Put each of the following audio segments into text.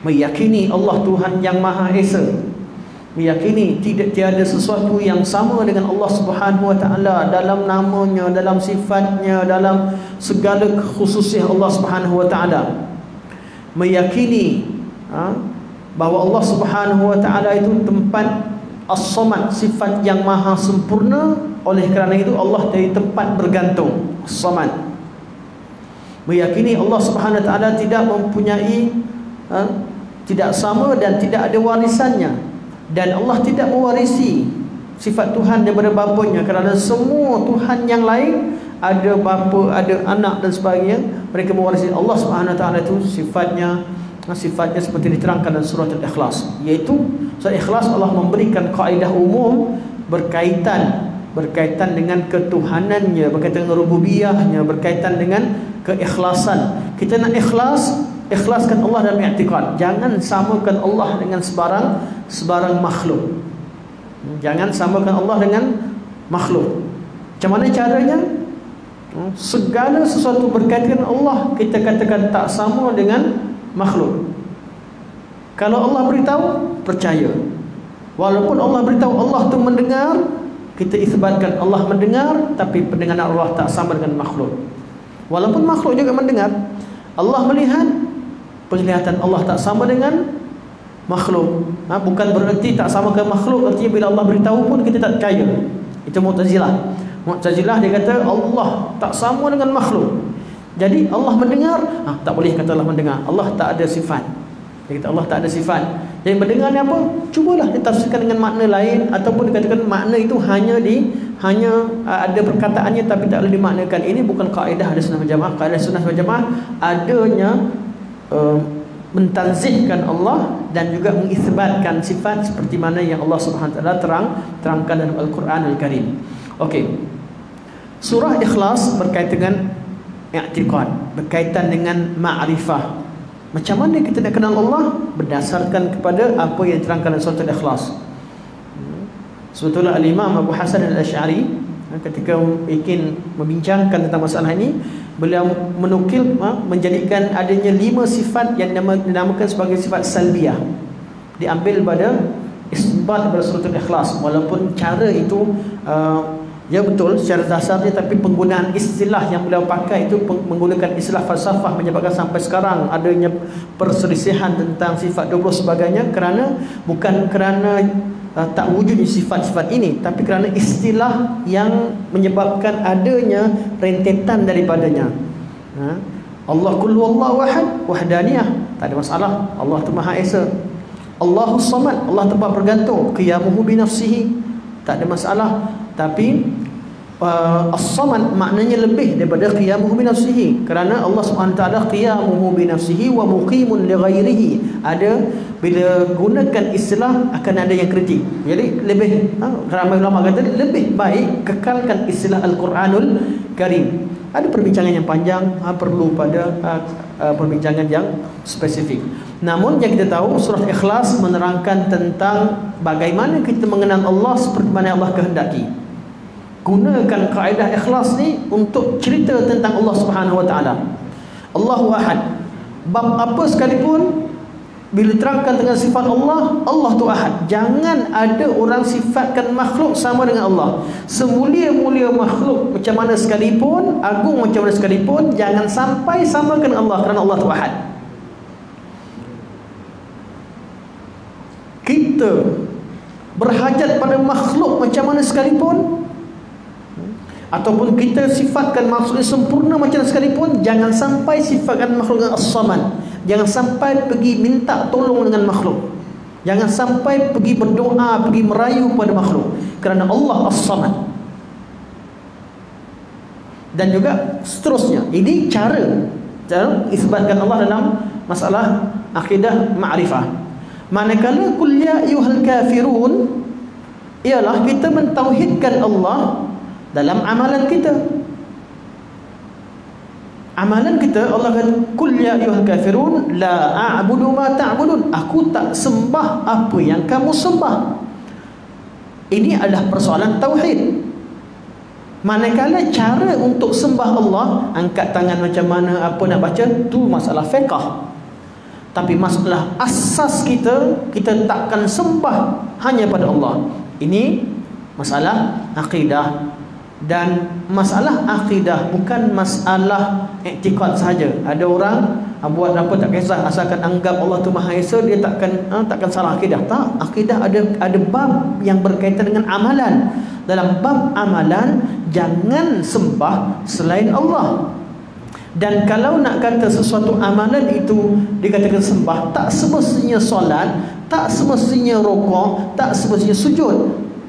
meyakini Allah Tuhan yang Maha Esa, meyakini tiada sesuatu yang sama dengan Allah Subhanahu wa taala dalam namanya, dalam sifatnya, dalam segala khususnya Allah Subhanahu wa taala. Meyakini bahawa Allah Subhanahu wa taala itu tempat As-Samad, sifat yang maha sempurna. Oleh kerana itu Allah dari tempat bergantung, As-Samad. Meyakini Allah Subhanahu wa taala tidak mempunyai tidak sama dan tidak ada warisannya, dan Allah tidak mewarisi sifat Tuhan daripada bapanya, kerana semua Tuhan yang lain ada bapa, ada anak dan sebagainya, mereka mewarisi. Allah Subhanahu wa taala itu sifatnya seperti diterangkan dalam surah Al-Ikhlas, iaitu surah Ikhlas Allah memberikan kaedah umum berkaitan dengan ketuhanannya, berkaitan dengan rububiyahnya, berkaitan dengan keikhlasan. Kita nak ikhlaskan Allah dalam i'tiqad. Jangan samakan Allah dengan sebarang makhluk. Jangan samakan Allah dengan makhluk. Macam mana caranya? Segala sesuatu berkaitan dengan Allah kita katakan tak sama dengan makhluk. Kalau Allah beritahu, percaya. Walaupun Allah beritahu Allah tu mendengar, kita isbatkan Allah mendengar, tapi pendengaran Allah tak sama dengan makhluk. Walaupun makhluk juga mendengar, Allah melihat, penglihatan Allah tak sama dengan makhluk. Bukan bererti tak sama dengan makhluk, artinya bila Allah beritahu pun kita tak percaya. Itu Mu'tazilah. Mu'tazilah dia kata Allah tak sama dengan makhluk. Jadi Allah mendengar, tak boleh kata Allah mendengar. Allah tak ada sifat. Dia kata Allah tak ada sifat. Yang mendengar ni apa? Cubalah ditafsirkan dengan makna lain, ataupun dikatakan makna itu hanya ada perkataannya tapi tak boleh dimaknakan. Ini bukan kaedah Ahlussunnah wal Jamaah. Kaedah Ahlussunnah wal Jamaah adanya mentanzihkan Allah dan juga mengisbatkan sifat seperti mana yang Allah Subhanahu wa taala terangkan dalam Al-Quran Al-Karim. Okey. Surah Ikhlas berkaitan dengan i'tiqad, berkaitan dengan ma'rifah. Macam mana kita nak kenal Allah? Berdasarkan kepada apa yang diterangkan dalam surah Al-Ikhlas. Sebetulnya Al-Imam Abu Hasan Al-Asy'ari ketika ingin membincangkan tentang masalah ini, beliau menukil menjadikan adanya 5 sifat yang dinamakan sebagai sifat salbiyah, diambil pada isbat daripada surah Al-Ikhlas. Walaupun cara itu ya betul secara dasarnya, tapi penggunaan istilah yang beliau pakai itu menggunakan istilah falsafah, menyebabkan sampai sekarang adanya perselisihan tentang sifat 20 sebagainya, bukan kerana tak wujudnya sifat-sifat ini, tapi kerana istilah yang menyebabkan adanya rentetan daripadanya. Allah kullu wallahu ahad, wahdaniyah, tak ada masalah. Allah tu Maha Esa. Allahus Samad, Allah tempat bergantung, qiyamuhu bi nafsihi, tak ada masalah. Tapi as-samad maknanya lebih daripada qiyamuhu bi nafsihi, kerana Allah Subhanahu wa taala qiyamuhu bi nafsihi wa muqimun li ghairihi. Ada bila gunakan istilah akan ada yang kritik. Jadi lebih ramai ulama kata lebih baik kekalkan istilah Al-Quranul Karim. Ada perbincangan yang panjang, perlu pada perbincangan yang spesifik. Namun yang kita tahu, surah Ikhlas menerangkan tentang bagaimana kita mengenal Allah seperti mana Allah kehendaki. Gunakan kaedah ikhlas ni untuk cerita tentang Allah Subhanahu wa taala. Allahu Ahad. Bab apa sekalipun bila terangkan dengan sifat Allah, Allah tu Ahad. Jangan ada orang sifatkan makhluk sama dengan Allah. Semulia-mulia makhluk macam mana sekalipun, agung macam mana sekalipun, jangan sampai samakan dengan Allah, kerana Allah tu Ahad. Kita berhajat pada makhluk macam mana sekalipun, ataupun kita sifatkan makhluk sempurna macam mana sekalipun, jangan sampai sifatkan makhluk dengan As-Samad. Jangan sampai pergi minta tolong dengan makhluk. Jangan sampai pergi berdoa, pergi merayu pada makhluk, kerana Allah As-Samad. Dan juga seterusnya. Ini cara isbatkan Allah dalam masalah akidah ma'rifah. Manakala qul ya ayyuhal kafirun, ialah kita mentauhidkan Allah dalam amalan kita. Amalan kita, Allah kata qul ya ayyuhal kafirun la a'budu ma ta'budun, aku tak sembah apa yang kamu sembah. Ini adalah persoalan tauhid. Manakala cara untuk sembah Allah, angkat tangan macam mana, apa nak baca, tu masalah fiqh. Tapi masalah asas kita, kita takkan sembah hanya pada Allah. Ini masalah akidah. Dan masalah akidah bukan masalah i'tiqad sahaja. Ada orang buat apa tak kisah, asalkan anggap Allah tu Maha Esa, dia takkan salah akidah. Tak, akidah ada bab yang berkaitan dengan amalan. Dalam bab amalan, jangan sembah selain Allah. Dan kalau nak kata sesuatu amalan itu dikatakan sembah, tak semestinya solat, tak semestinya rukuk, tak semestinya sujud.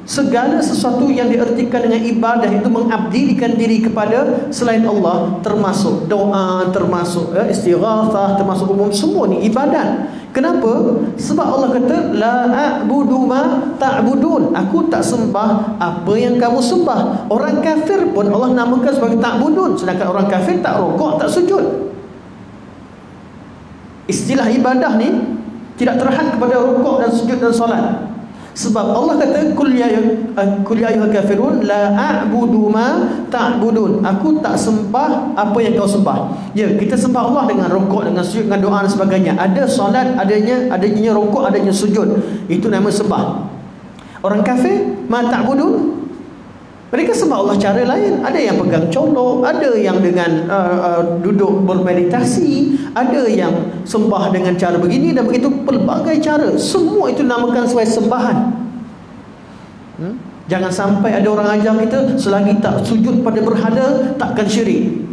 Segala sesuatu yang diartikan dengan ibadah itu mengabdikan diri kepada selain Allah, termasuk doa, termasuk istighatsah, termasuk umum, semua ni ibadat. Kenapa? Sebab Allah kata la a'budu ma ta'budun. Aku tak sembah apa yang kamu sembah. Orang kafir pun Allah namakan sebagai ta'budun, sedangkan orang kafir tak rukuk, tak sujud. Istilah ibadah ni tidak terhad kepada rukuk dan sujud dan solat. Sebab Allah kata kul ya ayyuhal kafirun la a'budu ma ta'budun. Aku tak sembah apa yang kau sembah. Ya, kita sembah Allah dengan rukuk, dengan sujud, dengan doa dan sebagainya. Ada solat, adanya rukuk, adanya sujud. Itu nama sembah. Orang kafir ma ta'budun, mereka sembah Allah cara lain. Ada yang pegang colok, ada yang dengan duduk bermeditasi, ada yang sembah dengan cara begini dan begitu, pelbagai cara. Semua itu namakan sebagai sembahan. Jangan sampai ada orang ajar kita, selagi tak sujud pada berhala, takkan syirik.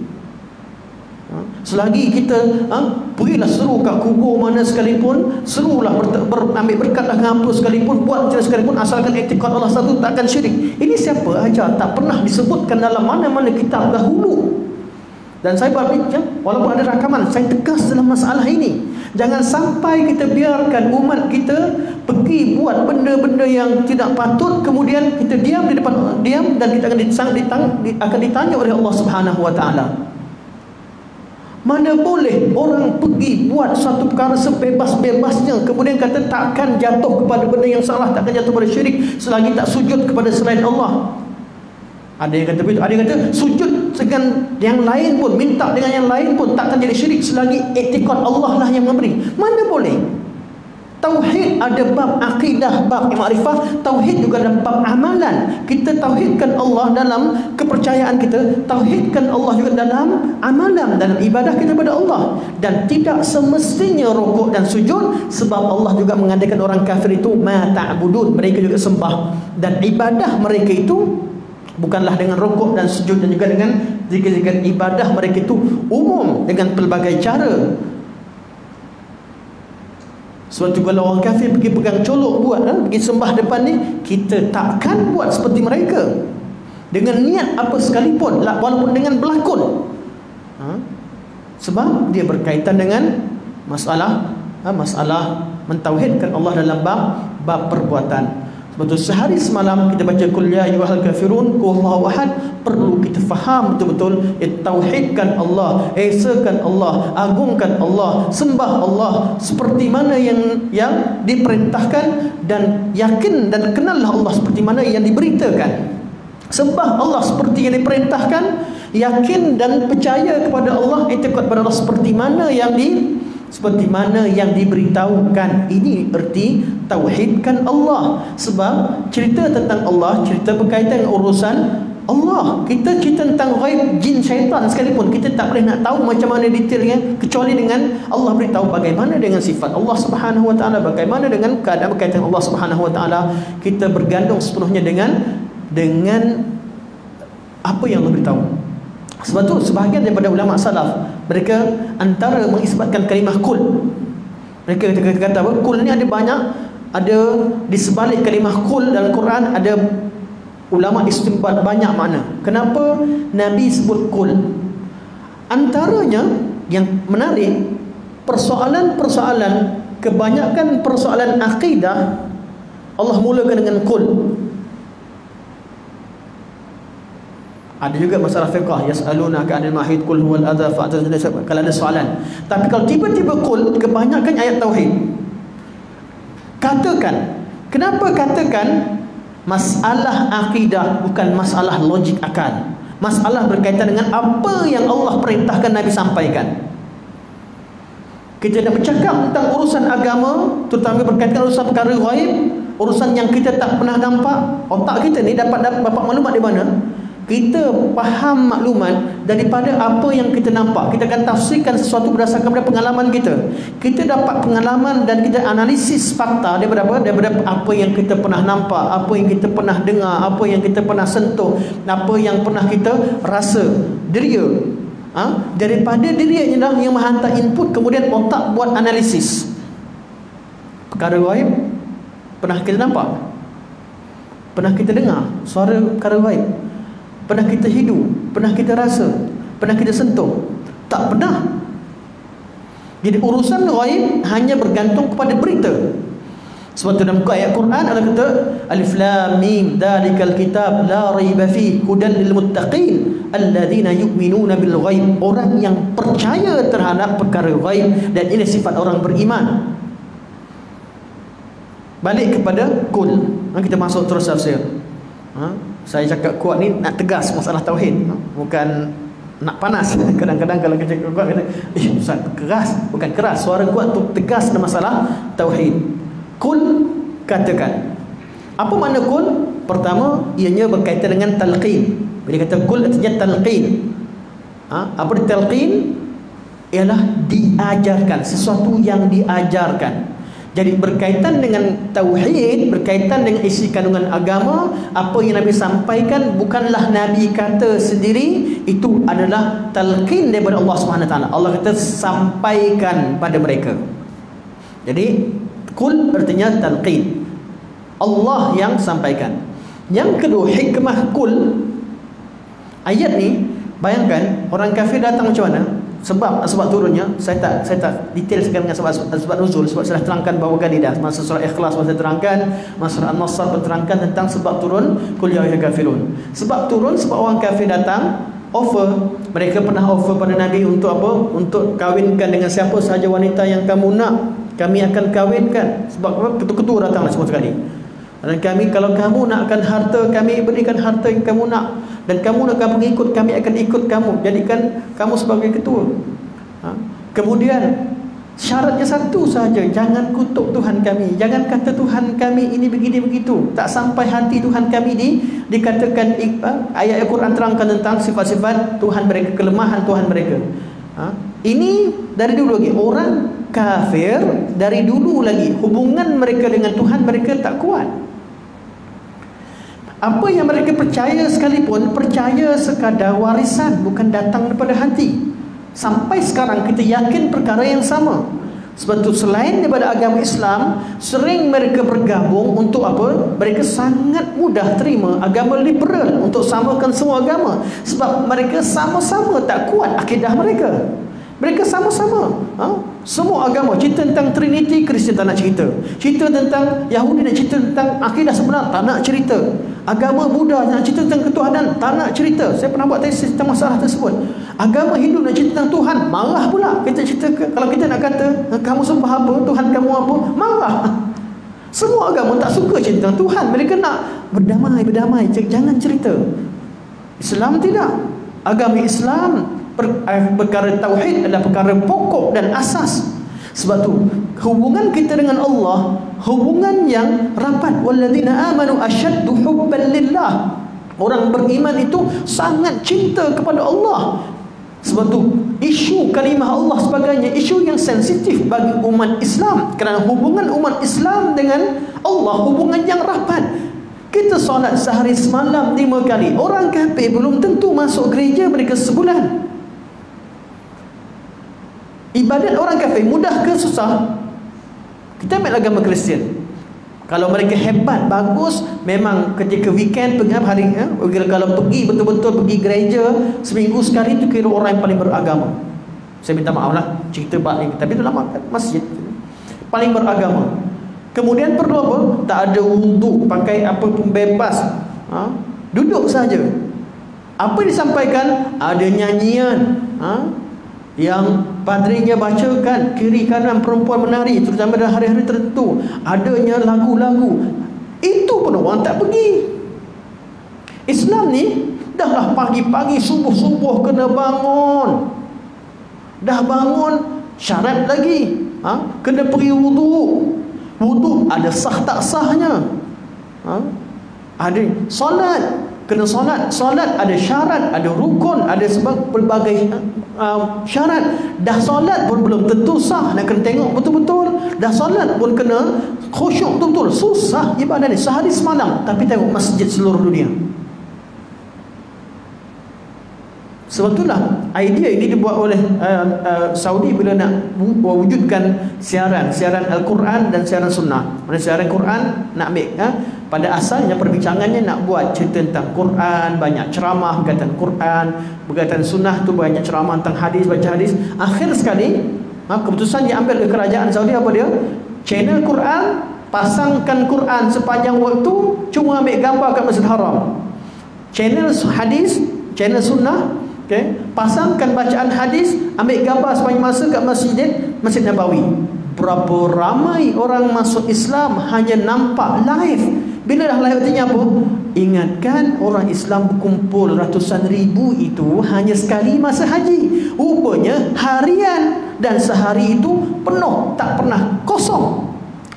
Selagi kita pergilah seru kat kubur mana sekalipun, serulah ambil berkat dengan apa sekalipun, buat macam sekalipun, asalkan i'tiqad Allah satu, takkan syirik. Ini siapa ajar? Tak pernah disebutkan dalam mana-mana kitab dahulu. Dan saya berbincang, walaupun ada rakaman, saya tegas dalam masalah ini. Jangan sampai kita biarkan umat kita pergi buat benda-benda yang tidak patut, kemudian kita diam dan kita akan ditanya oleh Allah Subhanahu Wa Taala. Mana boleh orang pergi buat satu perkara sebebas-bebasnya, kemudian kata takkan jatuh kepada benda yang salah, takkan jatuh pada syirik selagi tak sujud kepada selain Allah. Ada yang kata begitu, ada yang kata sujud dengan yang lain pun, minta dengan yang lain pun takkan jadi syirik selagi i'tiqad Allah lah yang memberi. Mana boleh? Tauhid ada bab akidah, bab ma'rifah. Tauhid juga dalam bab amalan. Kita tauhidkan Allah dalam kepercayaan kita, tauhidkan Allah juga dalam amalan, dalam ibadah kita kepada Allah. Dan tidak semestinya rukuk dan sujud, sebab Allah juga mengadakan orang kafir itu ma ta'budun, mereka juga sembah. Dan ibadah mereka itu bukanlah dengan rukuk dan sujud, dan juga dengan zikir-zikir. Ibadah mereka itu umum dengan pelbagai cara. Sebab tu kalau orang kafir pergi pegang colok buat, pergi sembah depan ni, kita takkan buat seperti mereka dengan niat apa sekalipun, walaupun dengan berlakon. Sebab dia berkaitan dengan masalah mentauhidkan Allah dalam bab perbuatan. Sebab tu sehari semalam kita baca kul ya ayyuhal kafirun, Allahu ahad, perlu kita faham betul-betul, tauhidkan Allah, esakan Allah, agungkan Allah, sembah Allah seperti mana yang diperintahkan, dan yakin dan kenallah Allah seperti mana yang diberitakan. Sembah Allah seperti yang diperintahkan, yakin dan percaya kepada Allah, i'tiqad kepada Allah seperti mana yang diberitahukan. Ini erti tauhidkan Allah. Sebab cerita tentang Allah, cerita berkaitan dengan urusan Allah. Kita cerita tentang ghaib jin syaitan sekalipun, kita tak boleh nak tahu macam mana detailnya, kecuali dengan Allah beritahu bagaimana dengan sifat Allah Subhanahu Wa Taala, bagaimana dengan keadaan berkaitan Allah Subhanahu Wa Taala. Kita bergantung sepenuhnya dengan apa yang Allah beritahu. Sebab tu sebahagian daripada ulama salaf, mereka antara mengisbatkan kalimah kul, mereka kata apa? Kul ni ada banyak, ada di sebalik kalimah kul dalam Quran ada ulama istinbat banyak makna. Kenapa Nabi sebut kul? Antaranya yang menarik, persoalan-persoalan, kebanyakan persoalan akidah Allah mulakan dengan kul. Ada juga masalah fiqh, yas'alunaka 'anil mahid qul huwal adza fa'tazilun, kalau ada soalan. Tapi kalau tiba-tiba qul, kebanyakan ayat tauhid. Katakan, kenapa katakan masalah akidah, bukan masalah logik akal. Masalah berkaitan dengan apa yang Allah perintahkan Nabi sampaikan. Kita nak bercakap tentang urusan agama, terutama berkaitan urusan perkara ghaib, urusan yang kita tak pernah nampak. Otak kita ni dapat maklumat di mana? Kita faham maklumat daripada apa yang kita nampak. Kita akan tafsirkan sesuatu berdasarkan pada pengalaman kita. Kita dapat pengalaman dan kita analisis fakta daripada apa? Daripada apa yang kita pernah nampak, apa yang kita pernah dengar, apa yang kita pernah sentuh, apa yang pernah kita rasa. Deria. Daripada deria inilah yang menghantar input, kemudian otak buat analisis. Perkara ghaib pernah kita nampak, pernah kita dengar suara perkara ghaib, pernah kita hidup, pernah kita rasa, pernah kita sentuh? Tak pernah. Jadi urusan ghaib hanya bergantung kepada berita. Sebab tu dalam ayat Quran Allah kata Alif Lam Mim Dzalikal kitab la raiba fihi hudan lil muttaqin alladzina yu'minuna bil ghaib. Orang yang percaya terhadap perkara ghaib, dan ini sifat orang beriman. Balik kepada kul. Kita masuk terus tafsir. Saya cakap kuat ni nak tegas masalah tauhid, bukan nak panas. Kadang-kadang kalau kita kuat kata, Ustaz keras. Bukan keras, suara kuat tu tegas dalam masalah tauhid. Kul, katakan. Apa makna kul? Pertama, ianya berkaitan dengan talqin. Bila kata kul artinya talqin. Apa talqin? Ialah diajarkan, sesuatu yang diajarkan. Jadi berkaitan dengan tauhid, berkaitan dengan isi kandungan agama, apa yang Nabi sampaikan bukanlah Nabi kata sendiri, itu adalah talqin daripada Allah SWT. Allah kata sampaikan pada mereka. Jadi kul artinya talqin, Allah yang sampaikan. Yang kedua, hikmah kul. Ayat ni, bayangkan orang kafir datang macam mana? Sebab turunnya saya tak detail sekali dengan sebab nuzul, sebab saya terangkan bahawa kali dah masa surah Ikhlas saya terangkan, masa surah An-Nasr terangkan tentang sebab turun qul ya ayyuhal kafirun. Sebab turun sebab orang kafir datang offer. Mereka pernah offer pada Nabi untuk apa? Untuk kahwinkan dengan siapa sahaja wanita yang kamu nak, kami akan kahwinkan. Sebab apa? Ketua-ketua datanglah semua sekali. Dan kami, kalau kamu nakkan harta, kami berikan harta yang kamu nak. Dan kamu nakkan mengikut, kami akan ikut kamu. Jadikan kamu sebagai ketua. Kemudian syaratnya satu sahaja, jangan kutuk Tuhan kami, jangan kata Tuhan kami ini begini begitu. Tak sampai hati Tuhan kami dikatakan. Ayat Al-Quran terangkan tentang sifat-sifat Tuhan mereka, kelemahan Tuhan mereka. Ini dari dulu lagi. Orang kafir dari dulu lagi hubungan mereka dengan Tuhan mereka tak kuat. Apa yang mereka percaya sekalipun, percaya sekadar warisan, bukan datang daripada hati. Sampai sekarang kita yakin perkara yang sama. Sebab itu selain daripada agama Islam, sering mereka bergabung untuk apa? Mereka sangat mudah terima agama liberal untuk samakan semua agama. Sebab mereka sama-sama tak kuat akidah mereka. Mereka sama-sama semua agama cerita tentang Trinity, Kristian tak nak cerita. Cerita tentang Yahudi nak cerita tentang akidah sebenar, tak nak cerita. Agama Buddha nak cerita tentang ketuhanan, tak nak cerita. Saya pernah buat tesis tentang masalah tersebut. Agama Hindu nak cerita tentang Tuhan, marah pula. Kita cerita, kalau kita nak kata kamu sembah apa, Tuhan kamu apa, marah. Semua agama tak suka cerita tentang Tuhan. Mereka nak berdamai, jangan cerita. Islam tidak. Agama Islam, perkara tauhid adalah perkara pokok dan asas. Sebab tu hubungan kita dengan Allah, hubungan yang rapat. Walladzina amanu asyaddu hubban lillah. Orang beriman itu sangat cinta kepada Allah. Sebab tu isu kalimah Allah sebagainya isu yang sensitif bagi umat Islam, kerana hubungan umat Islam dengan Allah hubungan yang rapat. Kita solat sehari semalam 5 kali. Orang kafir belum tentu masuk gereja mereka sebulan. Ibadat orang kafir mudah ke susah? Kita ambil agama Kristian. Kalau mereka hebat, bagus, memang ketika weekend pergi hari kalau pergi betul-betul pergi gereja seminggu sekali, itu kira orang yang paling beragama. Saya minta maaf lah cerita balik, tapi itu lama masjid paling beragama. Kemudian perlu apa? Tak ada wuduk, pakai apa pun bebas, duduk saja. Apa disampaikan? Ada nyanyian, yang padrinya bacakan, kiri kanan perempuan menari, terutama dalam hari-hari tertentu. Adanya lagu-lagu. Itu pun orang tak pergi. Islam ni dahlah pagi-pagi subuh-subuh kena bangun. Dah bangun Syarat lagi, kena pergi wudu. Wudu ada sah tak sahnya. Ada solat, kena solat. Solat ada syarat, ada rukun, ada sebab pelbagai syarat. Dah solat pun belum tentu sah, nak kena tengok betul-betul. Dah solat pun kena khusyuk betul-betul. Susah ibadah ni sehari semalam, tapi tengok masjid seluruh dunia. Sebab itulah idea ini dibuat oleh Saudi bila nak wujudkan siaran Al-Quran dan siaran Sunnah. Mana siaran Quran nak ambil pada asalnya perbincangannya nak buat cerita tentang Quran, banyak ceramah berkaitan Quran, berkaitan Sunnah tu banyak ceramah tentang hadis, baca hadis. Akhir sekali keputusan diambil ke kerajaan Saudi apa dia? Channel Quran, pasangkan Quran sepanjang waktu, cuma ambil gambar kat Masjid Haram. Channel hadis, channel Sunnah, pasangkan bacaan hadis, ambil gambar sepanjang masa kat Masjid Nabawi. Berapa ramai orang masuk Islam hanya nampak live. Bila dah live artinya apa? Ingatkan orang Islam berkumpul ratusan ribu itu hanya sekali masa haji. Rupanya harian, dan sehari itu penuh, tak pernah kosong.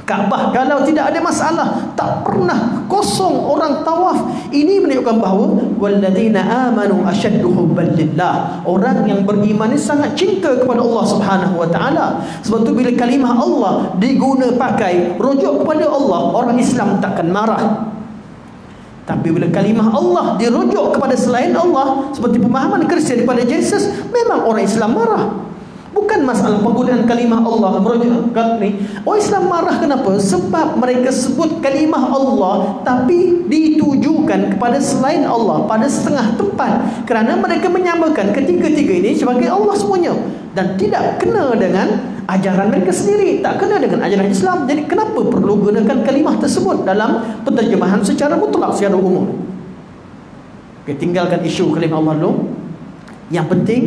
Kaabah kalau tidak ada masalah tak pernah kosong orang tawaf. Ini menunjukkan bahawa walladzina amanu ashaddu hubban lillah. Orang yang beriman ini sangat cinta kepada Allah Subhanahu wa taala. Sebab tu bila kalimah Allah diguna pakai rujuk kepada Allah, orang Islam takkan marah. Tapi bila kalimah Allah dirujuk kepada selain Allah, seperti pemahaman Kristian daripada Yesus, memang orang Islam marah. Bukan masalah penggunaan kalimah Allah merujuk ni. Orang Islam marah kenapa? Sebab mereka sebut kalimah Allah tapi ditujukan kepada selain Allah pada setengah tempat, kerana mereka menyamakan ketiga-tiga ini sebagai Allah semuanya, dan tidak kena dengan ajaran mereka sendiri, tak kena dengan ajaran Islam. Jadi kenapa perlu gunakan kalimah tersebut dalam penterjemahan secara mutlak, secara umum? Tinggalkan isu kalimah Allah dulu. Yang penting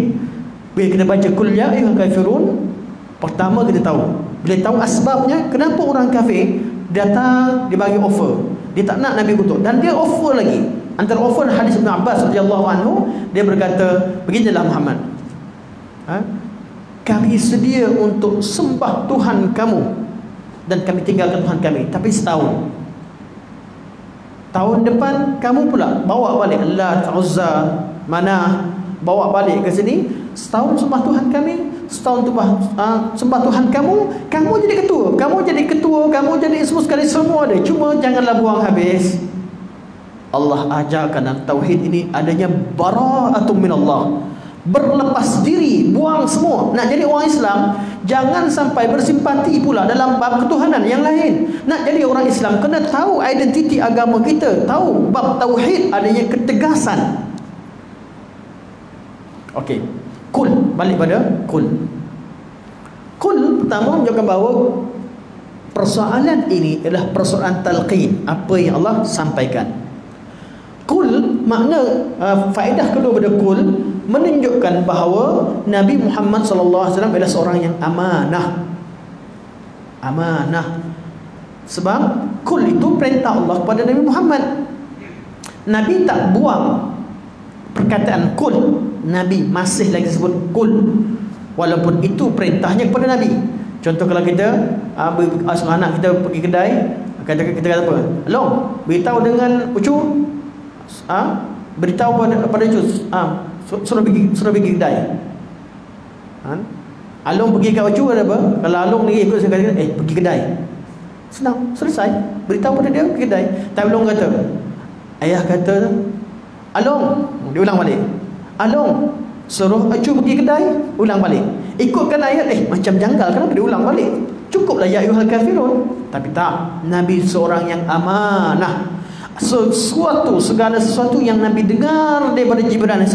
bila kita baca kul ya ayyuhal kafirun, pertama kita tahu, bila tahu asbabnya kenapa orang kafir datang dia bagi offer, dia tak nak Nabi kutuk, dan dia offer lagi. Antara offer hadis Ibn Abbas radhiyallahu anhu, dia berkata beginilah Muhammad, kami sedia untuk sembah Tuhan kamu dan kami tinggalkan Tuhan kami, tapi setahun. Tahun depan kamu pula bawa balik Lat, Uzza, Manah, bawa balik ke sini. Setahun sembah Tuhan kami, setahun sembah Tuhan kamu, kamu jadi ketua, kamu jadi semua sekali, semua ada. Cuma janganlah buang habis. Allah ajarkan dalam tauhid ini adanya bara'atun minallah, berlepas diri, buang semua. Nak jadi orang Islam, jangan sampai bersimpati pula dalam bab ketuhanan yang lain. Nak jadi orang Islam, kena tahu identiti agama kita, tahu bab tauhid, adanya ketegasan. Okey, kul, balik pada kul. Kul pertama menunjukkan bahawa persoalan ini adalah persoalan talqin, apa yang Allah sampaikan. Kul makna faedah kedua pada kul menunjukkan bahawa Nabi Muhammad SAW adalah seorang yang amanah. Amanah. Sebab kul itu perintah Allah kepada Nabi Muhammad. Nabi tak buang perkataan kul, Nabi masih lagi sebut kul, walaupun itu perintahnya kepada Nabi. Contoh kalau kita anak kita pergi kedai, kita kata apa? Long, beritahu dengan Ucu, beritahu pada Ucu, suruh pergi kedai. Along pergi kat Ucu ada apa? Kalau Along ni ikut saya kata, pergi kedai. Senang, selesai. Beritahu pada dia pergi kedai. Tapi Along kata, ayah kata, Along, dia ulang balik. Along, suruh Ucu pergi kedai, ulang balik. Ikutkan ayat, macam janggal, kenapa dia ulang balik? Cukuplah ya ayyuhal kafirun. Tapi tak, Nabi seorang yang amanah. Segala sesuatu yang Nabi dengar daripada Jibril AS,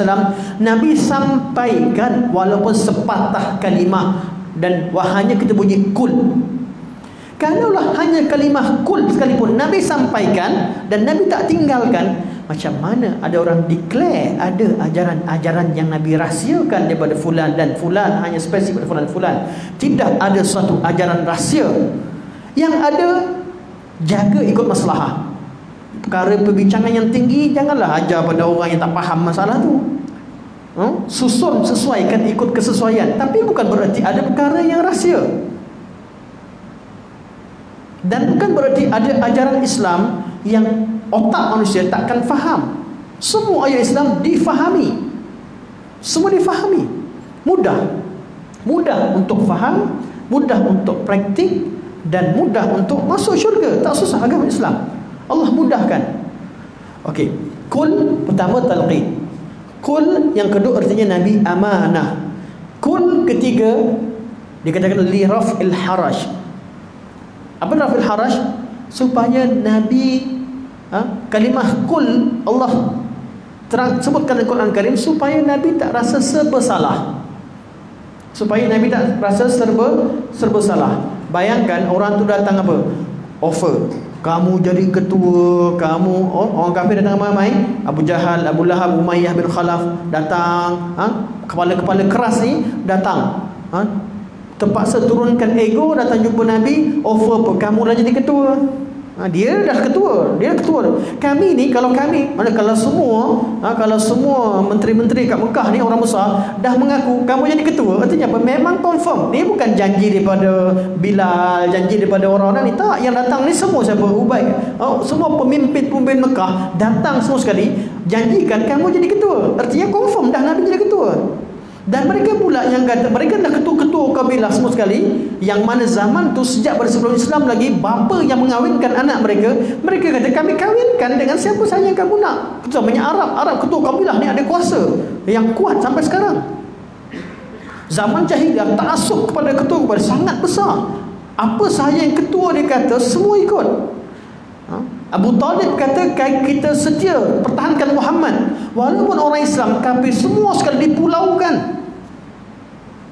Nabi sampaikan walaupun sepatah kalimah, dan hanya kita bunyi kul. Kalaulah hanya kalimah kul sekalipun Nabi sampaikan dan Nabi tak tinggalkan, macam mana ada orang declare ada ajaran-ajaran yang Nabi rahsiakan daripada fulan dan fulan, hanya spesifik fulan-fulan. Tidak ada suatu ajaran rahsia. Yang ada, jaga ikut maslahah. Perkara perbincangan yang tinggi, janganlah ajar pada orang yang tak faham masalah tu. susun, sesuaikan, ikut kesesuaian. Tapi bukan berarti ada perkara yang rahsia, dan bukan berarti ada ajaran Islam yang otak manusia takkan faham. Semua ayat Islam difahami, semua difahami, mudah untuk faham, mudah untuk praktik, dan mudah untuk masuk syurga. Tak susah agama Islam, Allah mudahkan. Okey, kul pertama talqin. Kul yang kedua artinya Nabi amanah. Kul ketiga dikatakan li raf'il haraj. Apa raf'il haraj? Supaya Nabi kalimah kul Allah sebutkan dalam Quran Karim supaya Nabi tak rasa serba salah. Supaya Nabi tak rasa serba salah. Bayangkan orang tu datang apa? Offer. Kamu jadi ketua, kamu orang kafir datang ramai, Abu Jahal, Abu Lahab, Umayyah bin Khalaf datang, kepala-kepala keras ni datang, terpaksa turunkan ego, datang jumpa Nabi, offer apa? Kamu dah jadi ketua. Dia dah ketua, dia ketua. Kami ni kalau semua menteri-menteri kat Mekah ni orang besar dah mengaku kamu jadi ketua, artinya apa? Memang confirm. Ni bukan janji daripada Bilal, janji daripada orang-orang ni, tak. Yang datang ni semua siapa? Ubay, semua pemimpin Mekah datang semua sekali janjikan kamu jadi ketua, artinya confirm dah Nabi jadi ketua. Dan mereka pula yang kata mereka dah ketua-ketua kabilah semua sekali, yang mana zaman tu sejak pada sebelum Islam lagi, bapa yang mengawinkan anak mereka kata kami kawinkan dengan siapa sahaja yang kamu nak. Namanya Arab ketua kabilah ni ada kuasa yang kuat sampai sekarang. Zaman jahiliah ta'assub kepada ketua kepada sangat besar. Apa sahaja yang ketua dia kata semua ikut. Abu Talib kata kita setia pertahankan Muhammad walaupun orang Islam kafir semua sekali dipulaukan.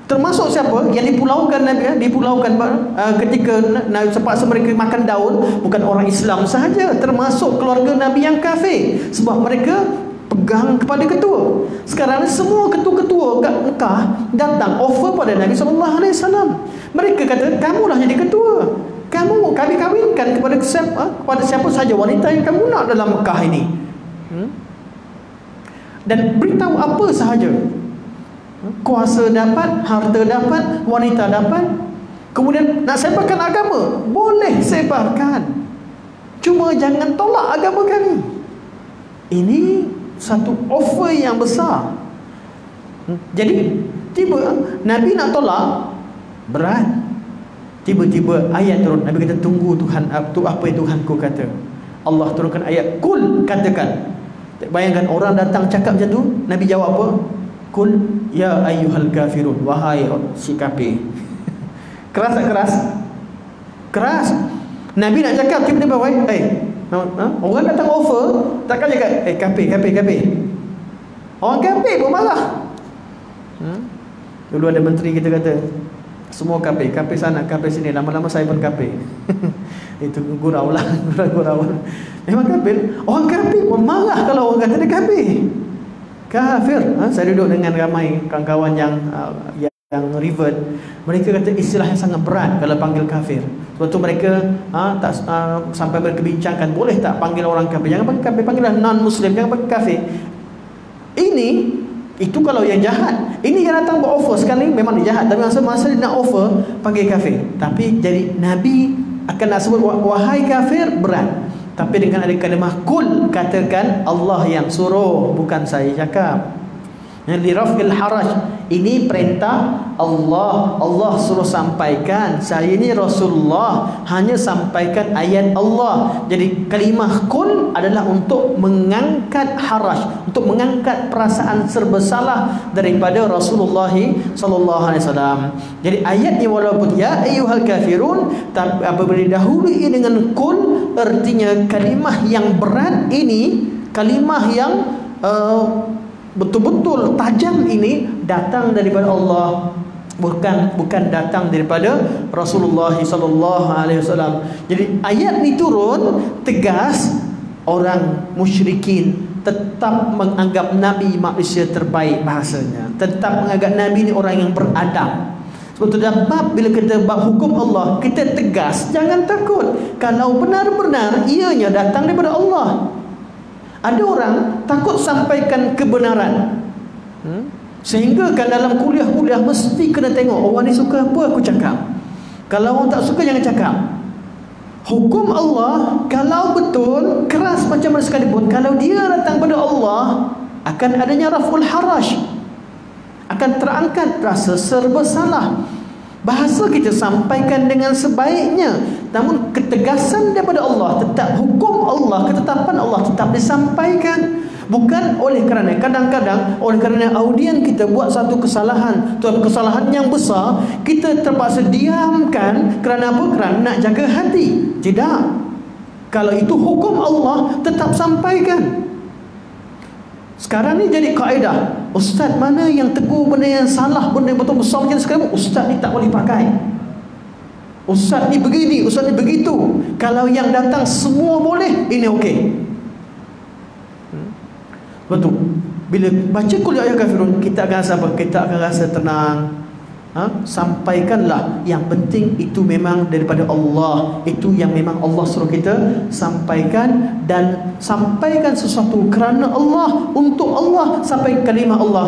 Termasuk siapa yang dipulaukan Nabi, dipulaukan ketika sepaksa mereka makan daun, bukan orang Islam sahaja, termasuk keluarga Nabi yang kafir, sebab mereka pegang kepada ketua. Sekarang semua ketua-ketua kat Mekah datang offer pada Nabi SAW. Mereka kata kamulah jadi ketua, kami kawinkan kepada siapa saja wanita yang kamu nak dalam Mekah ini. Dan beritahu apa sahaja. Kuasa dapat, harta dapat, wanita dapat. Kemudian nak sebarkan agama, boleh sebarkan, cuma jangan tolak agama kami. Ini satu offer yang besar. Jadi Nabi nak tolak berat. Tiba-tiba ayat turun, Nabi kata tunggu Tuhan, apa yang Tuhanku kata. Allah turunkan ayat kul, katakan. Bayangkan orang datang cakap macam tu, Nabi jawab apa? Kul ya ayyuhal kafirun, wahai si kafir. Keras tak keras? Keras. Nabi nak cakap tiba-tiba orang datang offer, takkan cakap kafir. Orang kafir pun marah. Dulu ada menteri kita kata semua kafir sana, kafir sini, lama-lama saya pun kafir. Itu gurau lah. Memang kafir. Orang kafir pun marah kalau orang kata dia kafir. Saya duduk dengan ramai kawan-kawan yang revert. Mereka kata istilah yang sangat berat kalau panggil kafir. Sebab tu mereka tak sampai mereka bincangkan boleh tak panggil orang kafir. Jangan panggil kafir, panggillah non-Muslim, jangan panggil kafir. Itu kalau yang jahat. Ini yang datang beroffer sekali memang dia jahat, tapi masa dia nak offer panggil kafir. Tapi jadi Nabi akan nak sebut wahai kafir berat. Tapi dengan ada kalimah kul, katakan Allah yang suruh, bukan saya cakap. Li raf'il haraj, ini perintah Allah suruh sampaikan. Saya ni Rasulullah, hanya sampaikan ayat Allah. Jadi kalimah kul adalah untuk mengangkat haraj, untuk mengangkat perasaan serba salah daripada Rasulullah sallallahu alaihi wasallam. Jadi ayat ni walaupun ya ayyuhal kafirun, tapi apabila didahului dengan kul, artinya kalimah yang berat ini, kalimah yang betul-betul tajam ini datang daripada Allah, bukan datang daripada Rasulullah sallallahu alaihi wasallam. Jadi ayat ni turun tegas, orang musyrikin tetap menganggap Nabi manusia terbaik, bahasanya tetap menganggap Nabi ni orang yang beradab. Sebab tu dalam bab, bila kita bab hukum Allah, kita tegas, jangan takut kalau benar-benar ianya datang daripada Allah. Ada orang takut sampaikan kebenaran, Sehingga kan dalam kuliah-kuliah mesti kena tengok orang ni suka apa aku cakap. Kalau orang tak suka jangan cakap. Hukum Allah kalau betul keras macam mana sekalipun, kalau dia datang pada Allah akan adanya raful haraj, akan terangkat rasa serba salah. Bahasa kita sampaikan dengan sebaiknya, namun ketegasan daripada Allah, tetap hukum Allah, ketetapan Allah tetap disampaikan. Bukan oleh kerana kadang-kadang oleh kerana audien kita buat satu kesalahan, kesalahan yang besar, kita terpaksa diamkan. Kerana apa? Kerana nak jaga hati. Tidak. Kalau itu hukum Allah, tetap sampaikan. Sekarang ni jadi kaedah, ustaz mana yang tegur benda yang salah, benda yang betul besar macam sekarang, ustaz ni tak boleh pakai. Ustaz ni begini, ustaz ni begitu. Kalau yang datang semua boleh, ini okey. Betul. Bila baca Qul ya ayyuhal kafirun, kita akan rasa apa? Kita akan rasa tenang. Sampaikanlah. Yang penting itu memang daripada Allah. Itu yang memang Allah suruh kita sampaikan. Dan sampaikan sesuatu kerana Allah, untuk Allah, sampai kalimah Allah.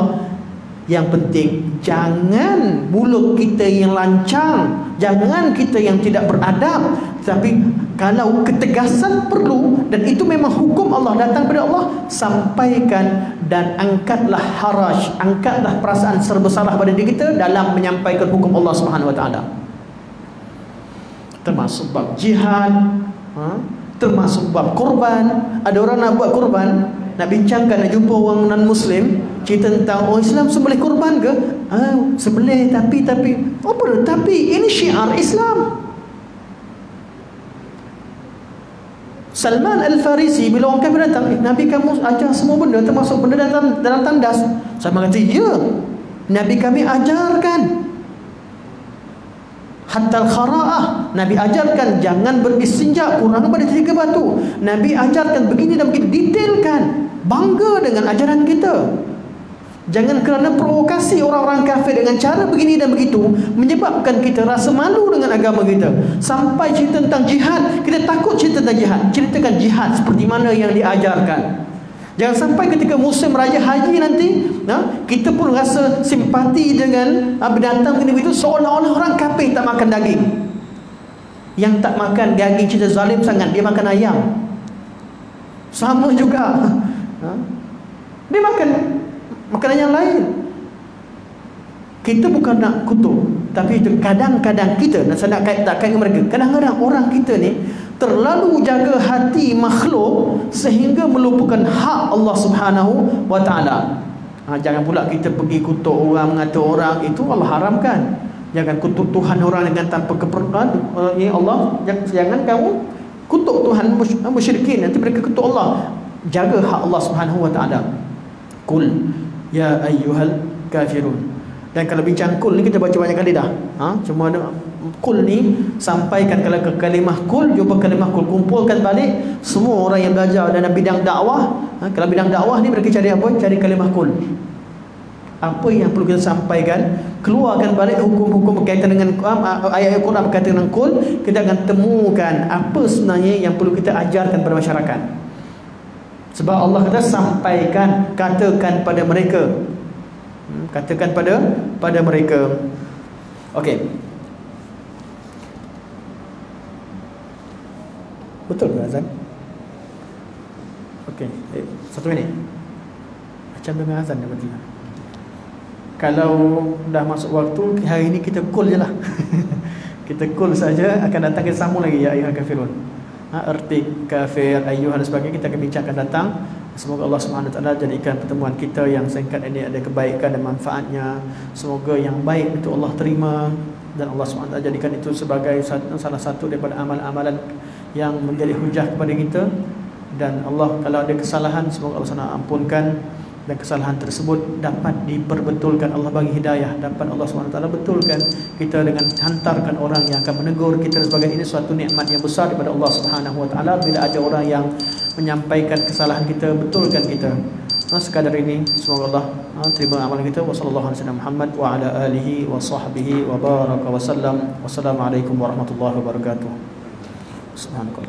Yang penting jangan mulut kita yang lancang, jangan kita yang tidak beradab. Tapi kalau ketegasan perlu, dan itu memang hukum Allah, datang pada Allah, sampaikan. Dan angkatlah haraj, angkatlah perasaan serba salah pada diri kita dalam menyampaikan hukum Allah Subhanahu Wa Taala. Termasuk bab jihad, termasuk bab korban. Ada orang nak buat korban, nak bincangkan, nak jumpa orang non-Muslim, cerita tentang orang Islam sembelih korban ke? Sembelih, tapi apa? Tapi ini syiar Islam. Salman Al-Farisi bila orang kafir datang, Nabi kamu ajar semua benda, termasuk benda dalam tandas. Salman kata, ya, Nabi kami ajarkan. Hatta al-khara'ah, Nabi ajarkan jangan beristinja kurang pada 3 batu. Nabi ajarkan begini dan begitu, detailkan. Bangga dengan ajaran kita. Jangan kerana provokasi orang-orang kafir dengan cara begini dan begitu menyebabkan kita rasa malu dengan agama kita. Sampai cerita tentang jihad, kita takut cerita tentang jihad. Ceritakan jihad seperti mana yang diajarkan. Jangan sampai ketika musim Raya Haji nanti, kita pun rasa simpati dengan binatang begini begitu, seolah-olah orang kafir tak makan daging. Yang tak makan daging cerita zalim sangat, dia makan ayam. Sama juga. Dia makan makanan yang lain. Kita bukan nak kutuk, tapi itu kadang-kadang kita, dan saya nak kait mereka, kadang-kadang orang kita ni terlalu jaga hati makhluk sehingga melupakan hak Allah Subhanahu Wa Taala. Jangan pula kita pergi kutuk orang, mengata orang, itu Allah haramkan. Jangan kutuk Tuhan orang dengan tanpa keperluan. Ya Allah, jangan kamu kutuk Tuhan musyrikin, nanti mereka kutuk Allah. Jaga hak Allah Subhanahu Wa Taala. Qul ya ayyuhal kafirun. Dan kalau bincang kul ni kita baca banyak kali dah. Cuma kul ni sampaikan, kalau ke kalimah kul, jumpa kalimah kul, kumpulkan balik semua orang yang belajar dalam bidang dakwah. Kalau bidang dakwah ni mereka cari apa? Cari kalimah kul. Apa yang perlu kita sampaikan, keluarkan balik hukum-hukum berkaitan dengan ayat Al-Quran berkaitan dengan kul, kita akan temukan apa sebenarnya yang perlu kita ajarkan kepada masyarakat. Sebab Allah kata sampaikan, katakan pada mereka. Katakan pada mereka. Okey. Betul ke azan? Okey, 1 minit. Macam dengan azan dia berarti. Kalau dah masuk waktu, hari ini kita call je lah. Kita call saja, akan datang kita sambung lagi ya ayyuhal kafirun. Erti kafir, ayyuhan dan sebagainya kita akan bincangkan datang. Semoga Allah Subhanahu Wa Taala jadikan pertemuan kita yang singkat ini ada kebaikan dan manfaatnya. Semoga yang baik itu Allah terima, dan Allah Subhanahu Wa Taala jadikan itu sebagai salah satu daripada amalan-amalan yang menjadi hujah kepada kita. Dan Allah, kalau ada kesalahan, semoga Allah Subhanahu Wa Taala ampunkan, dan kesalahan tersebut dapat diperbetulkan. Allah bagi hidayah, dapat Allah SWT betulkan kita dengan hantarkan orang yang akan menegur kita dan sebagainya. Ini suatu nikmat yang besar daripada Allah SWT bila ada orang yang menyampaikan kesalahan kita, betulkan kita. Sekadar ini, semoga Allah terima amalan kita. Wassalamualaikum warahmatullahi wabarakatuh. Subhanallah.